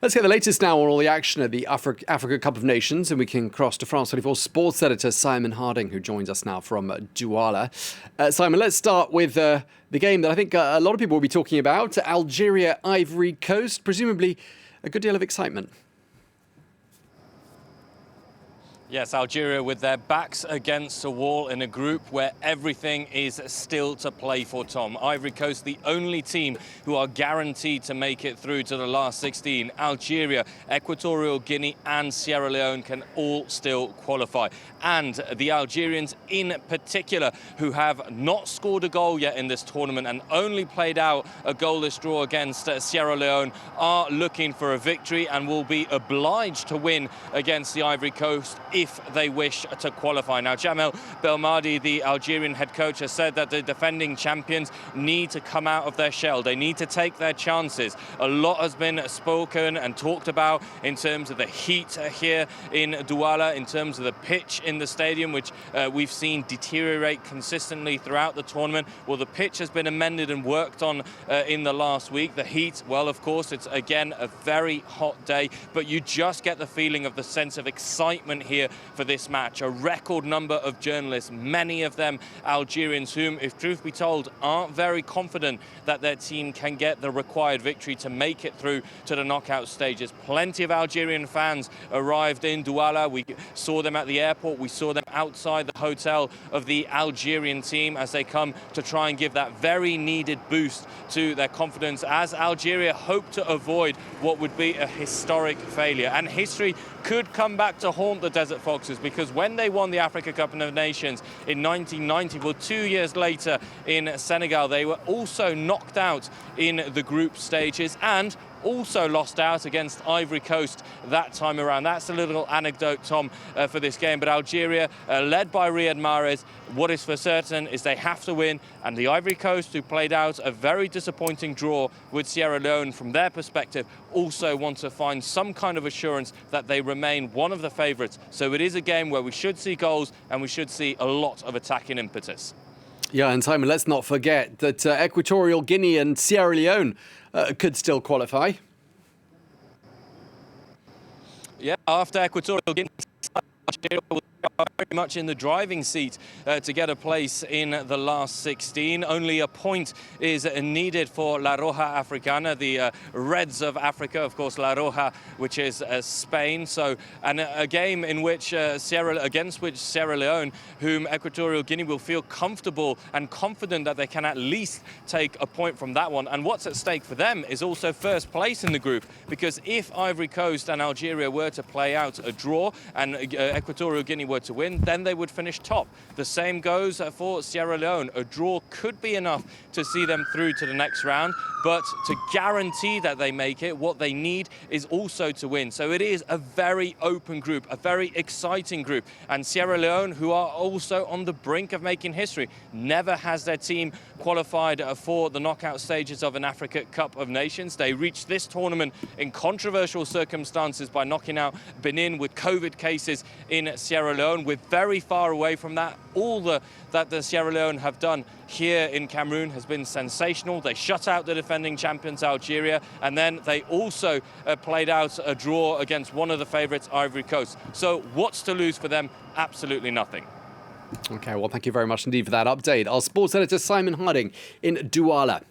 Let's get the latest now on all the action at the Africa Cup of Nations, and we can cross to France 24 sports editor Simon Harding, who joins us now from Douala. Simon, let's start with the game that I think a lot of people will be talking about, Algeria, Ivory Coast, presumably a good deal of excitement. Yes, Algeria with their backs against a wall in a group where everything is still to play for, Tom. Ivory Coast, the only team who are guaranteed to make it through to the last 16. Algeria, Equatorial Guinea and Sierra Leone can all still qualify. And the Algerians in particular, who have not scored a goal yet in this tournament and only played out a goalless draw against Sierra Leone, are looking for a victory and will be obliged to win against the Ivory Coast if they wish to qualify. Now, Jamel Belmadi, the Algerian head coach, has said that the defending champions need to come out of their shell. They need to take their chances. A lot has been spoken and talked about in terms of the heat here in Douala, in terms of the pitch in the stadium, which we've seen deteriorate consistently throughout the tournament. Well, the pitch has been amended and worked on in the last week. The heat, well, of course, it's again a very hot day, but you just get the feeling of the sense of excitement here for this match. A record number of journalists, many of them Algerians, whom, if truth be told, aren't very confident that their team can get the required victory to make it through to the knockout stages. Plenty of Algerian fans arrived in Douala. We saw them at the airport. We saw them outside the hotel of the Algerian team as they come to try and give that very needed boost to their confidence, as Algeria hope to avoid what would be a historic failure. And history could come back to haunt the Desert Foxes, because when they won the Africa Cup of Nations in 1990, well, 2 years later in Senegal, they were also knocked out in the group stages and also lost out against Ivory Coast that time around. That's a little anecdote, Tom, for this game. But Algeria, led by Riyad Mahrez, what is for certain is they have to win. And the Ivory Coast, who played out a very disappointing draw with Sierra Leone, from their perspective, also want to find some kind of assurance that they remain one of the favourites. So it is a game where we should see goals and we should see a lot of attacking impetus. Yeah, and Simon, let's not forget that Equatorial Guinea and Sierra Leone could still qualify. Yeah, after Equatorial Guinea, Algeria will be very much in the driving seat to get a place in the last 16. Only a point is needed for La Roja Africana, the Reds of Africa, of course, La Roja, which is Spain. So, and a game in which against which Sierra Leone, whom Equatorial Guinea will feel comfortable and confident that they can at least take a point from that one. And what's at stake for them is also first place in the group, because if Ivory Coast and Algeria were to play out a draw and Equatorial Guinea were to win, then they would finish top. The same goes for Sierra Leone. A draw could be enough to see them through to the next round, but to guarantee that they make it, what they need is also to win. So it is a very open group, a very exciting group. And Sierra Leone, who are also on the brink of making history, never has their team qualified for the knockout stages of an Africa Cup of Nations. They reached this tournament in controversial circumstances by knocking out Benin with COVID cases in Sierra Leone. We're very far away from that. All that the Sierra Leone have done here in Cameroon has been sensational. They shut out the defending champions Algeria, and then they also played out a draw against one of the favourites, Ivory Coast. So what's to lose for them? Absolutely nothing. Okay, well, thank you very much indeed for that update. Our sports editor Simon Harding in Douala.